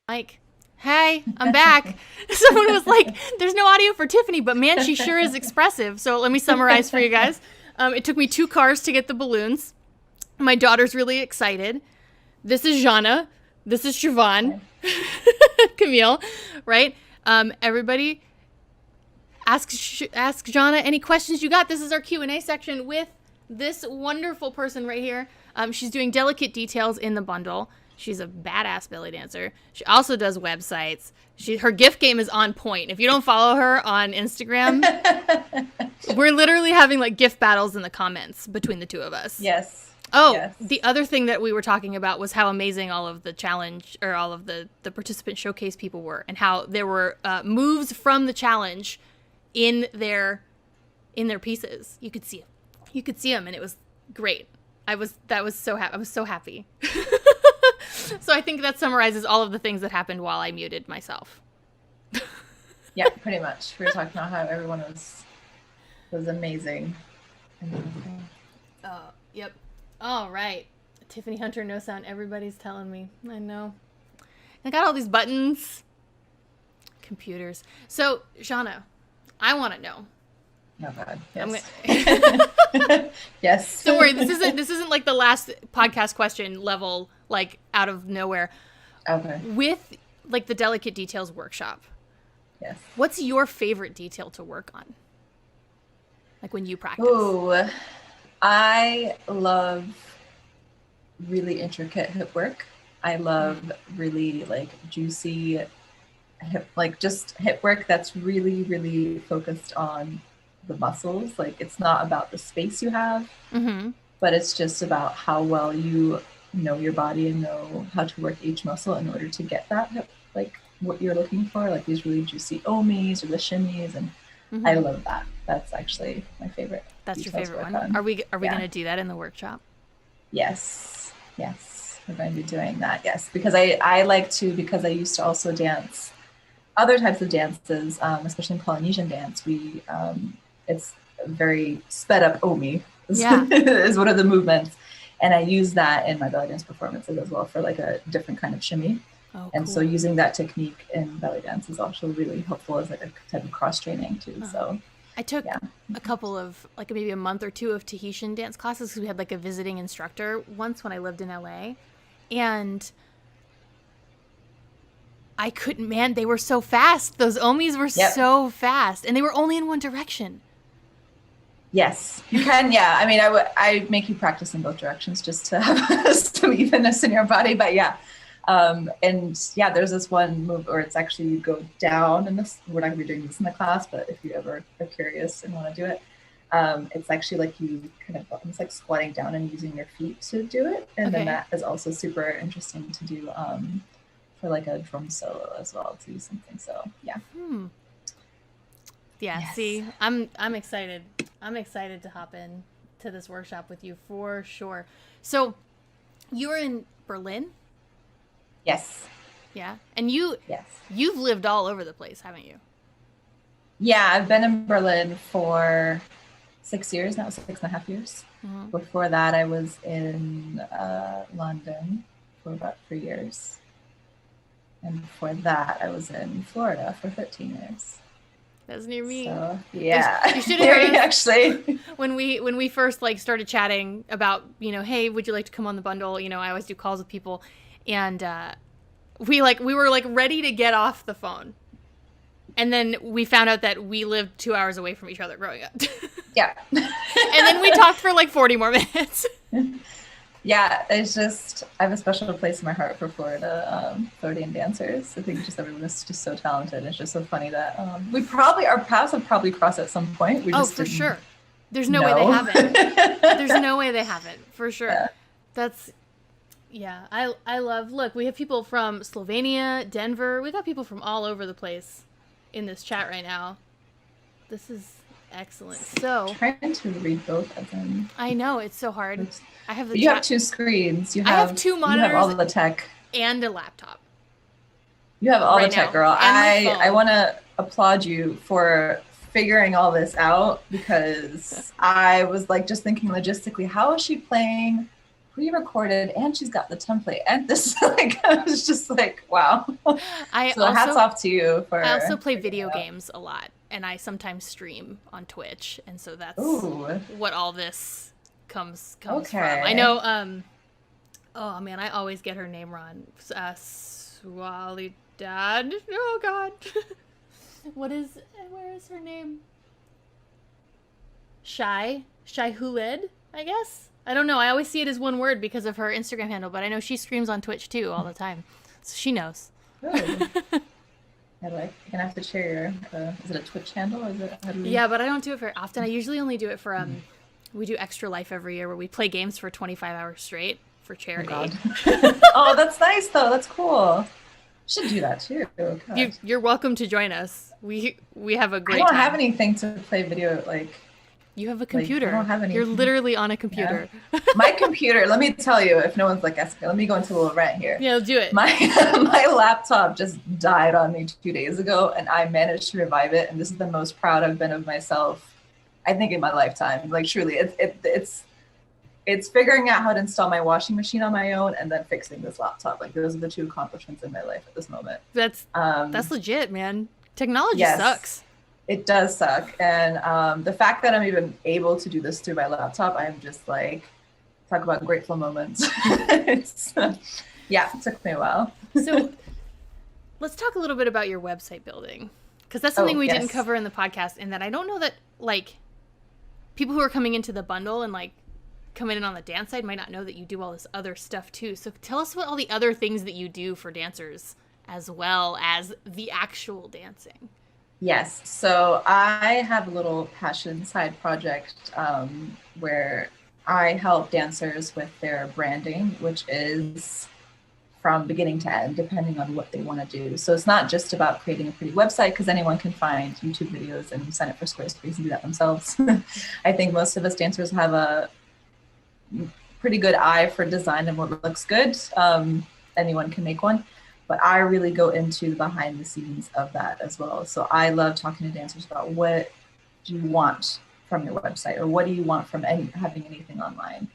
Mike. Hey, I'm back. Someone was like, there's no audio for Tiffany, but man, she sure is expressive. So let me summarize for you guys. It took me 2 cars to get the balloons. My daughter's really excited. This is Zana. This is Siobhan. Camille, right? Everybody, ask Zana any questions you got. This is our Q&A section with this wonderful person right here. She's doing delicate details in the bundle. She's a badass belly dancer. She also does websites. Her gift game is on point. If you don't follow her on Instagram, we're literally having like gift battles in the comments between the two of us. Yes. Oh, yes. The other thing that we were talking about was how amazing all of the challenge or all of the participant showcase people were, and how there were moves from the challenge in their pieces. You could see them, and it was great. I was so happy. So I think that summarizes all of the things that happened while I muted myself. Yeah, pretty much. We were talking about how everyone was amazing. Yep. All right. Tiffany Hunter, no sound. Everybody's telling me. I know. I got all these buttons. Computers. So, Zana, I want to know. Oh God. Yes. Yes. Don't worry. This isn't like the last podcast question level, like out of nowhere. Okay. With like the delicate details workshop. Yes. What's your favorite detail to work on? Like when you practice. Ooh, I love really intricate hip work. I love really like juicy hip work that's really, really focused on the muscles. Like it's not about the space you have, but it's just about how well you know your body and know how to work each muscle in order to get that hip, like what you're looking for, like these really juicy omis or the shimmies, and I love that. That's actually my favorite. That's your favorite one. Are we going to do that in the workshop? Yes, we're going to be doing that. Yes, because I like to, because I used to also dance other types of dances, especially in Polynesian dance. We it's very sped up omi is one of the movements, and I use that in my belly dance performances as well for like a different kind of shimmy. Oh, and cool. So using that technique in belly dance is also really helpful as like a type of cross training too. So I took a couple of like maybe a month or 2 of Tahitian dance classes because we had like a visiting instructor once when I lived in LA, and I couldn't, man, they were so fast. Those omis were so fast, and they were only in one direction. Yes, you can. Yeah. I mean, I make you practice in both directions just to have some evenness in your body. But yeah. And yeah, there's this one move where it's actually you go down, and this, we're not gonna be doing this in the class, but if you ever are curious and want to do it, it's actually like you kind of, it's like squatting down and using your feet to do it. And then that is also super interesting to do, for like a drum solo as well, to do something. So yeah. Yeah. Yes. See, I'm excited. I'm excited to hop in to this workshop with you for sure. So you're in Berlin? Yes. Yeah. And you've lived all over the place, haven't you? Yeah, I've been in Berlin for 6 years now, 6.5 years. Before that, I was in London for about 3 years. And before that, I was in Florida for 13 years. That's near me. So, yeah. You should have heard actually. When we first like started chatting about, hey, would you like to come on the bundle? I always do calls with people, and we were like ready to get off the phone, and then we found out that we lived 2 hours away from each other growing up. Yeah. And then we talked for like 40 more minutes. Yeah, it's just, I have a special place in my heart for Floridian dancers. I think just everyone is just so talented. It's just so funny that our paths have probably crossed at some point. We just for sure. There's no way they haven't. There's no way they haven't, for sure. Yeah. That's, I love, look, we have people from Slovenia, Denver. We got people from all over the place in this chat right now. This is excellent. So I'm trying to read both of them. I know, it's so hard. I have you have 2 screens. I have 2 monitors. You have all the tech. And a laptop. You have all the tech, girl. I want to applaud you for figuring all this out, because I was like just thinking logistically, how is she playing pre-recorded, and she's got the template, and this like I was just like, wow. So hats off to you for. I also play video games a lot, and I sometimes stream on Twitch, and so that's what all this comes from. I know. Oh man, I always get her name wrong. Swalidad. Oh God. Where is her name? Shai-Hulid, I guess. I don't know. I always see it as one word because of her Instagram handle, but I know she streams on Twitch too all the time, so she knows. You're gonna have to share your. Is it a Twitch handle? Or is it? Yeah, but I don't do it very often. I usually only do it for we do Extra Life every year where we play games for 25 hours straight for charity. Oh, that's nice though. That's cool. Should do that too. You're welcome to join us. We have a great. I don't have anything to play video like. You have a computer. Like, I don't have anything. You're literally on a computer. Yeah. My computer. Let me tell you, if no one's like asking, let me go into a little rant here. Yeah, do it. My laptop just died on me 2 days ago, and I managed to revive it. And this is the most proud I've been of myself, I think, in my lifetime. Like truly, it's figuring out how to install my washing machine on my own and then fixing this laptop. Like those are the 2 accomplishments in my life at this moment. That's legit, man. Technology sucks. It does suck. And the fact that I'm even able to do this through my laptop, I'm just like, talk about grateful moments. It took me a while. So let's talk a little bit about your website building, because that's something we didn't cover in the podcast, and that I don't know that like people who are coming into the bundle and like coming in on the dance side might not know that you do all this other stuff too. So tell us what all the other things that you do for dancers as well as the actual dancing. Yes. So I have a little passion side project where I help dancers with their branding, which is from beginning to end, depending on what they want to do. So it's not just about creating a pretty website, because anyone can find YouTube videos and sign up for Squarespace and do that themselves. I think most of us dancers have a pretty good eye for design and what looks good. Anyone can make one. But I really go into the behind the scenes of that as well. So I love talking to dancers about what do you want from your website, or what do you want from having anything online.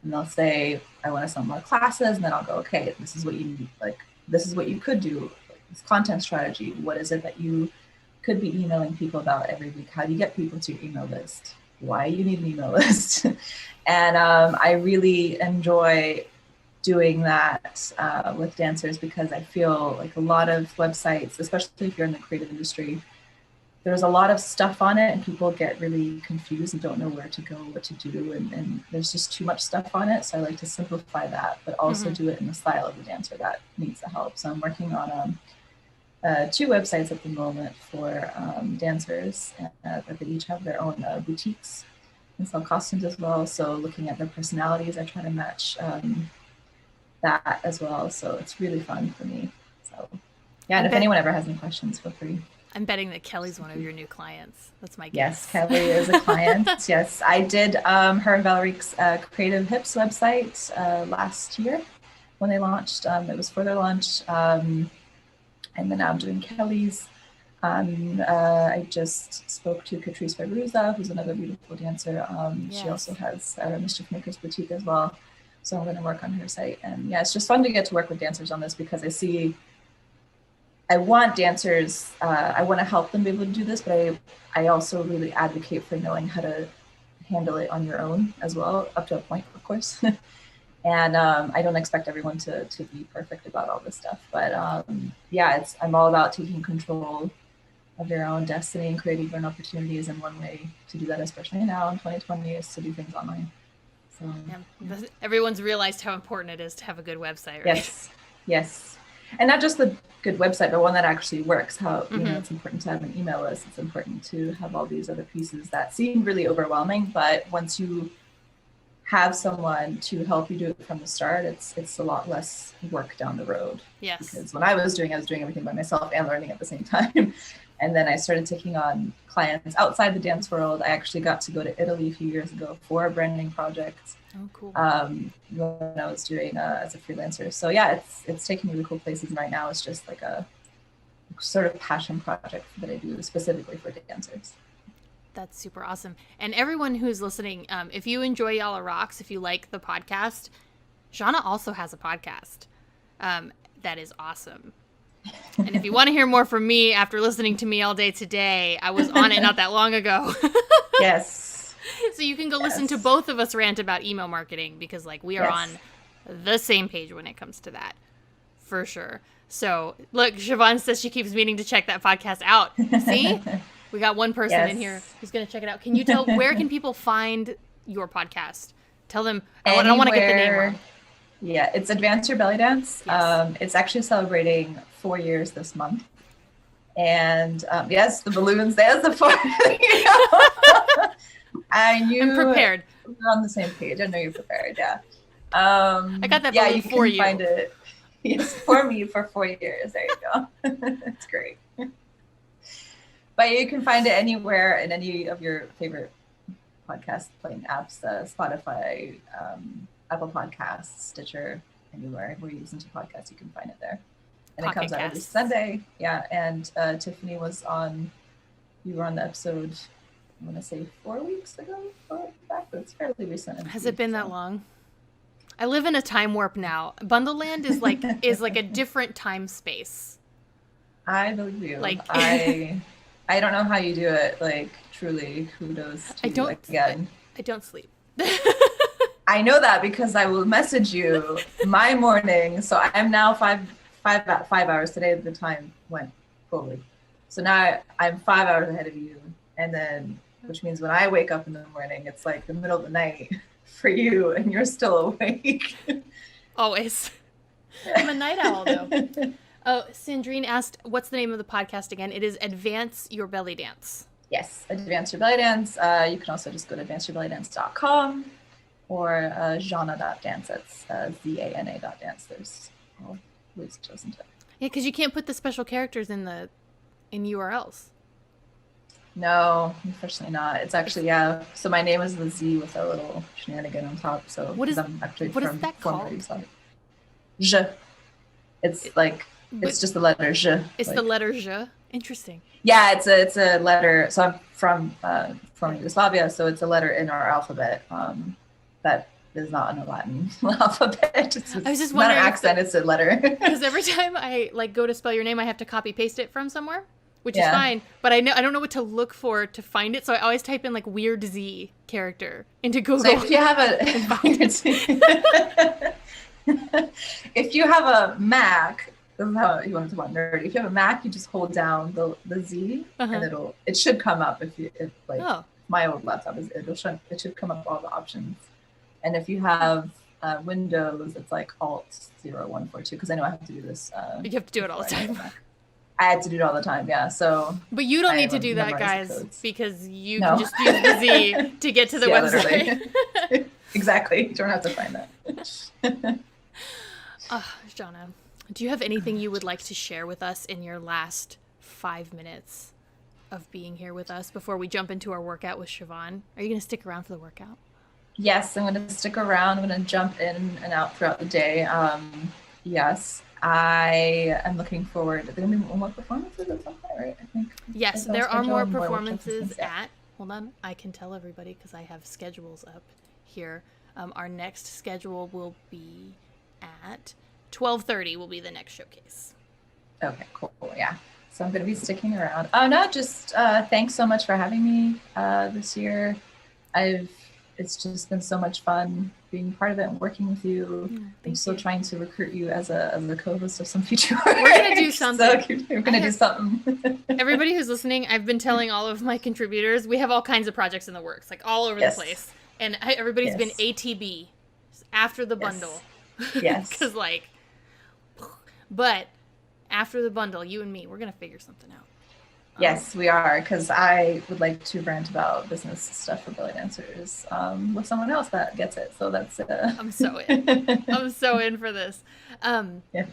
And they'll say, I want to sell more classes. And then I'll go, okay, this is what you need. Like, this is what you could do. This content strategy. What is it that you could be emailing people about every week? How do you get people to your email list? Why you need an email list? And I really enjoy doing that with dancers, because I feel like a lot of websites, especially if you're in the creative industry, there's a lot of stuff on it and people get really confused and don't know where to go, what to do. And there's just too much stuff on it. So I like to simplify that, but also do it in the style of the dancer that needs the help. So I'm working on 2 websites at the moment for dancers that they each have their own boutiques and sell costumes as well. So looking at their personalities, I try to match that as well. So it's really fun for me. So yeah, and if anyone ever has any questions, feel free. I'm betting that Kelly's one of your new clients. That's my guess. Yes, Kelly is a client. Yes, I did her and Valerie's Creative Hips website last year when they launched. It was for their launch. And then now I'm doing Kelly's. I just spoke to Catrice Barbuza, who's another beautiful dancer. She also has a Mischief Makers boutique as well. So I'm going to work on her site. And yeah, it's just fun to get to work with dancers on this, because I want dancers, I want to help them be able to do this, but I also really advocate for knowing how to handle it on your own as well, up to a point, of course. And I don't expect everyone to be perfect about all this stuff. But I'm all about taking control of your own destiny and creating your own opportunities. And one way to do that, especially now in 2020, is to do things online. So, yeah. Everyone's realized how important it is to have a good website, right? Yes. And not just the good website, but one that actually works. How you know, it's important to have an email list. It's important to have all these other pieces that seem really overwhelming, but once you have someone to help you do it from the start, it's a lot less work down the road. Yes. Because when I was doing everything by myself and learning at the same time. And then I started taking on clients outside the dance world. I actually got to go to Italy a few years ago for a branding project. Oh, cool. When I was doing as a freelancer. So yeah, it's taking me to cool places. And right now it's just like a sort of passion project that I do specifically for dancers. That's super awesome. And everyone who's listening, if you enjoy Yalla Rocks, if you like the podcast, Zana also has a podcast that is awesome. And if you want to hear more from me after listening to me all day today, I was on it not that long ago. Yes. So you can go listen to both of us rant about email marketing, because like we are on the same page when it comes to that, for sure. So look, Siobhan says she keeps meaning to check that podcast out. See? We got one person in here who's going to check it out. Can you tell, where can people find your podcast? Tell them. I don't want to get the name wrong. Yeah, it's Advance Your Belly Dance. Yes. It's actually celebrating 4 years this month. And yes, the balloons, there's the 4. I'm prepared. We're on the same page. I know you're prepared, yeah. I got that balloon for you. Find it. It's for me for 4 years. There you go. That's great. But you can find it anywhere in any of your favorite podcast playing apps, Spotify, Apple Podcasts, Stitcher, anywhere where you listen to podcasts, you can find it there. And it comes out every Sunday. Yeah. And Tiffany you were on the episode, I'm going to say 4 weeks ago. Back, but it's fairly recent. Has it been that long? I live in a time warp now. Bundleland is like a different time space. I believe you. Like I don't know how you do it. Like truly, kudos to you again. I don't sleep. I know that because I will message you my morning. So I'm now 5 hours today. The time went forward. So now I'm 5 hours ahead of you, and then which means when I wake up in the morning, it's like the middle of the night for you, and you're still awake. Always. I'm a night owl though. Oh, Sandrine asked, what's the name of the podcast again? It is Advance Your Belly Dance. Yes, Advance Your Belly Dance. You can also just go to advanceyourbellydance.com or Zana.dance. That's Zana.dance. There's all ways to listen to it. Yeah, because you can't put the special characters in URLs. No, unfortunately not. It's actually, so my name is the Z with a little shenanigan on top. So what is that called? Je. It's like, it's just the letter Je. It's like, the letter Je? Interesting. Yeah, it's a letter. So I'm from Yugoslavia, so it's a letter in our alphabet that is not in a Latin alphabet. I was just wondering. Not an accent, it's a letter. Because every time I go to spell your name, I have to copy paste it from somewhere, which is fine. But I don't know what to look for to find it, so I always type in weird Z character into Google. So if you have if you have a Mac. This is how you want to talk about nerdy. If you have a Mac, you just hold down the Z, and it should come up. My old laptop it should come up all the options. And if you have Windows, it's like Alt 0142, because I know I have to do this. You have to do it all the time. I had to do it all the time, yeah. So, but you don't need to do that, guys, because you can just use the Z to get to the website. Exactly. You don't have to find that. Zana, do you have anything you would like to share with us in your last 5 minutes of being here with us before we jump into our workout with Siobhan? Are you going to stick around for the workout? Yes, I'm going to stick around. I'm going to jump in and out throughout the day. Yes, I am looking forward. Are there going to be more performances at some point, right? I think. Yes, there are more performances at. Hold on, I can tell everybody because I have schedules up here. Our next schedule will be at 12:30. Will be the next showcase. Okay, cool. Yeah. So I'm going to be sticking around. Oh no, just thanks so much for having me this year. It's just been so much fun being part of it and working with you. I'm still trying to recruit you as a co-host of some future work. We're going to do something. So we're going to do something. Everybody who's listening, I've been telling all of my contributors, we have all kinds of projects in the works, all over the place. And everybody's been ATB, after the bundle. Yes. Because but after the bundle, you and me, we're going to figure something out. Yes, we are, because I would like to rant about business stuff for belly dancers with someone else that gets it. So that's I'm so in. I'm so in for this. Yeah.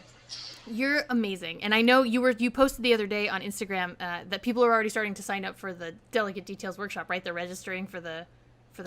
You're amazing. And I know you posted the other day on Instagram that people are already starting to sign up for the Delicate Details workshop, right? They're registering for the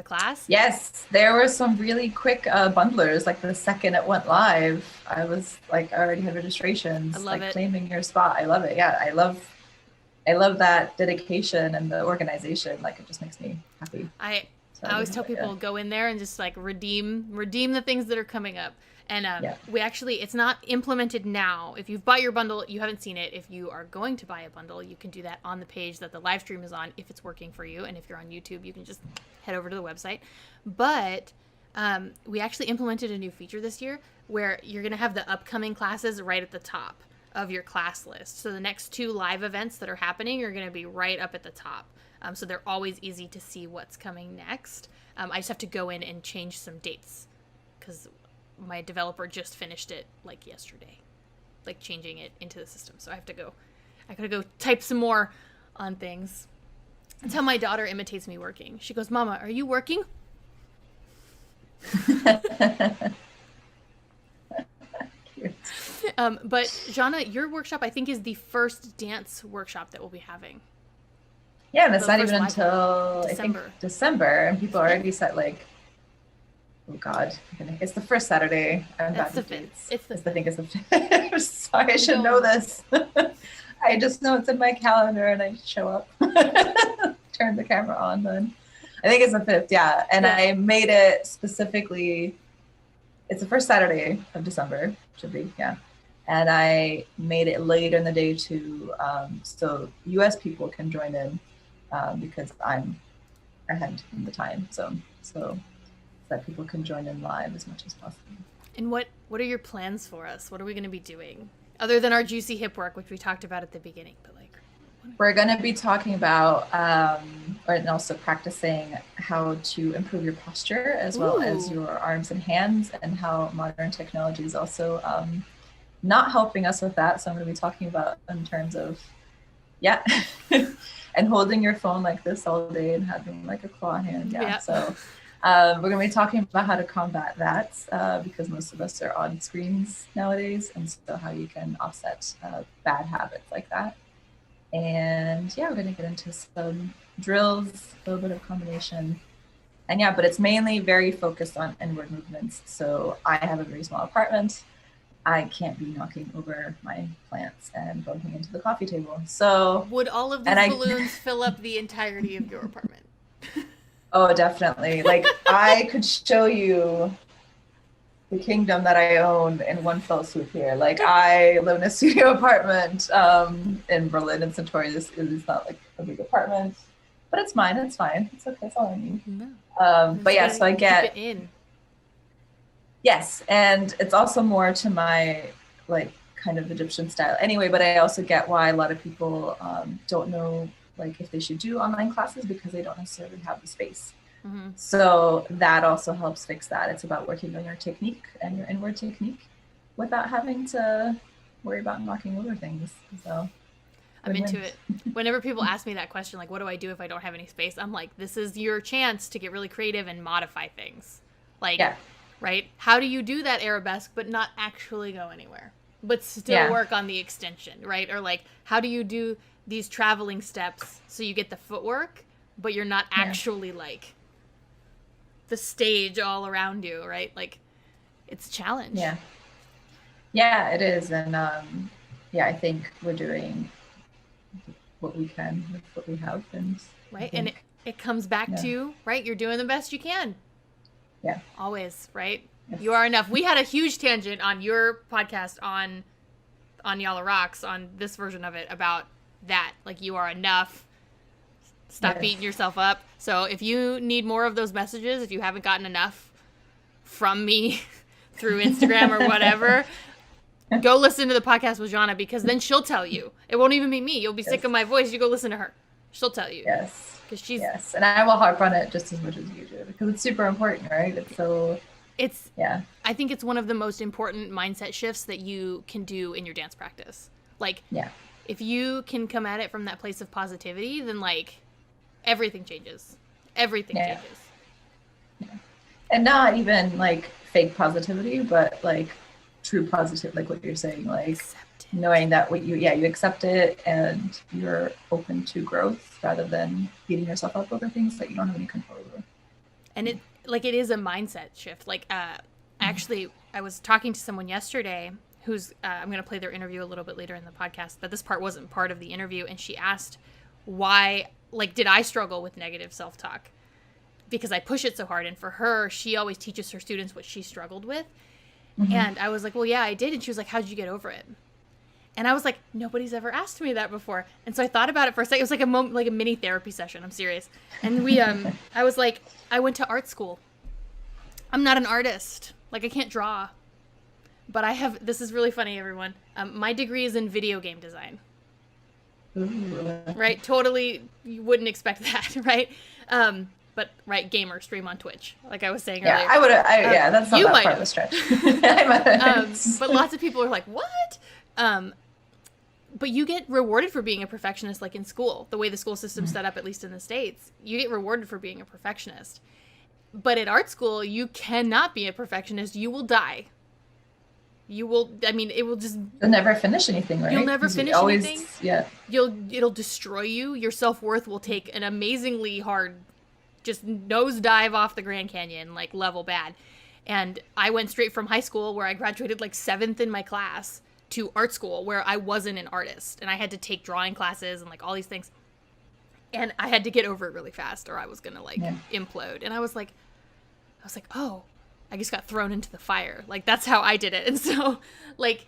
class? Yes, there were some really quick bundlers. The second it went live, I was I already had registrations. I love it. Claiming your spot. I love it. Yeah, I love that dedication and the organization. It just makes me happy. I always tell people go in there and just redeem the things that are coming up. And Yeah. we actually, it's not implemented now. If you've bought your bundle, you haven't seen it. If you are going to buy a bundle, you can do that on the page that the live stream is on if it's working for you. And if you're on YouTube, you can just head over to the website. But we actually implemented a new feature this year where you're going to have the upcoming classes right at the top of your class list. So the next 2 live events that are happening are going to be right up at the top. So they're always easy to see what's coming next. I just have to go in and change some dates because my developer just finished it like yesterday, like changing it into the system. So I gotta go type some more on things. That's how my daughter imitates me working. She goes, "Mama, are you working?" But Zana, your workshop I think is the first dance workshop that we'll be having. Yeah, and it's So not the first even live one. until I think December, and people already set like, oh God, it's the first Saturday. I'm That's bad the with 5th. dates. It's the I think it's the 5th. Sorry, I should know this. I just know it's in my calendar, and I show up, turn the camera on. Then I think it's the 5th. Yeah, and Yeah. I made it specifically. It's the first Saturday of December, should be, yeah. And I made it later in the day to so US people can join in because I'm ahead in the time zone. So that people can join in live as much as possible. And what are your plans for us? What are we going to be doing other than our juicy hip work, which we talked about at the beginning? But like, we're going to be talking about and also practicing how to improve your posture as well as your arms and hands, and how modern technology is also not helping us with that. So I'm going to be talking about in terms of and holding your phone like this all day and having like a claw hand. So we're going to be talking about how to combat that because most of us are on screens nowadays, and so how you can offset bad habits like that. And we're going to get into some drills, a little bit of combination. And but it's mainly very focused on inward movements. So I have a very small apartment. I can't be knocking over my plants and bumping into the coffee table. So would all of these balloons fill up the entirety of your apartment? Oh, definitely. Like I could show you the kingdom that I own in one fell swoop here. Like I live in a studio apartment in Berlin and Centauri. This is not like a big apartment, but it's mine. It's fine. It's okay. It's all I need. No. But so I get keep it in. Yes, and it's also more to my like kind of Egyptian style anyway, but I also get why a lot of people don't know like if they should do online classes because they don't necessarily have the space. Mm-hmm. So that also helps fix that. It's about working on your technique and your inward technique without having to worry about knocking over things. So I'm into it. Whenever people ask me that question, like, what do I do if I don't have any space? I'm like, this is your chance to get really creative and modify things. Like, right? How do you do that arabesque but not actually go anywhere, but still work on the extension, right? Or like, how do you do these traveling steps so you get the footwork, but you're not actually like the stage all around you, right? Like, it's a challenge. Yeah, it is. And I think we're doing what we can with what we have. And right. And it comes back to, right, you're doing the best you can. Yeah. Always, right? Yes. You are enough. We had a huge tangent on your podcast on Yalla Rocks, on this version of it, about that. Like, you are enough. Stop beating yourself up. So if you need more of those messages, if you haven't gotten enough from me through Instagram or whatever, go listen to the podcast with Zana, because then she'll tell you. It won't even be me. You'll be sick of my voice. You go listen to her. She'll tell you. Yes. Because she's... Yes, and I will harp on it just as much as you do, because it's super important, right? It's so... I think it's one of the most important mindset shifts that you can do in your dance practice. Like, if you can come at it from that place of positivity, then, like, everything changes. Everything changes. Yeah. And not even, like, fake positivity, but, like, true positive, like what you're saying, like knowing that what you accept it and you're open to growth rather than beating yourself up over things that you don't have any control over. And it is a mindset shift. Like, actually, I was talking to someone yesterday who's, I'm going to play their interview a little bit later in the podcast, but this part wasn't part of the interview. And she asked why, like, did I struggle with negative self-talk? Because I push it so hard. And for her, she always teaches her students what she struggled with. And I was like, well, yeah, I did. And she was like, how'd you get over it? And I was like, nobody's ever asked me that before. And so I thought about it for a second. It was like a moment, like a mini therapy session. I'm serious. And I was like, I went to art school. I'm not an artist. Like, I can't draw. But this is really funny, everyone. My degree is in video game design. Ooh. Right? Totally, you wouldn't expect that, right? But right, gamer, stream on Twitch, like I was saying earlier. I would. Yeah, that's not that far of a stretch. But lots of people are like, what? But you get rewarded for being a perfectionist, like in school. The way the school system's set up, at least in the States, you get rewarded for being a perfectionist. But at art school, you cannot be a perfectionist. You will die. It will just... You'll never finish anything, right? You'll never finish anything. Yeah. It'll destroy you. Your self-worth will take an amazingly hard, just nosedive off the Grand Canyon, like level bad. And I went straight from high school, where I graduated like 7th in my class, to art school, where I wasn't an artist. And I had to take drawing classes and like all these things. And I had to get over it really fast, or I was going to implode. And I was like, oh, I just got thrown into the fire. Like, that's how I did it. And so, like,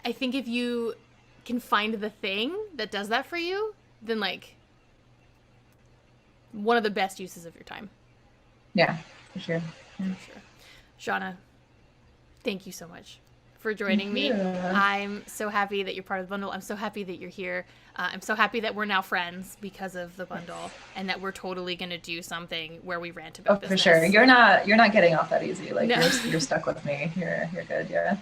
I think if you can find the thing that does that for you, then, like, one of the best uses of your time. Yeah, for sure. For sure. Zana, thank you so much for joining me. I'm so happy that you're part of the bundle. I'm so happy that you're here. I'm so happy that we're now friends because of the bundle, and that we're totally going to do something where we rant about business. For sure. You're not getting off that easy. Like, no. you're stuck with me. You're good. Yeah.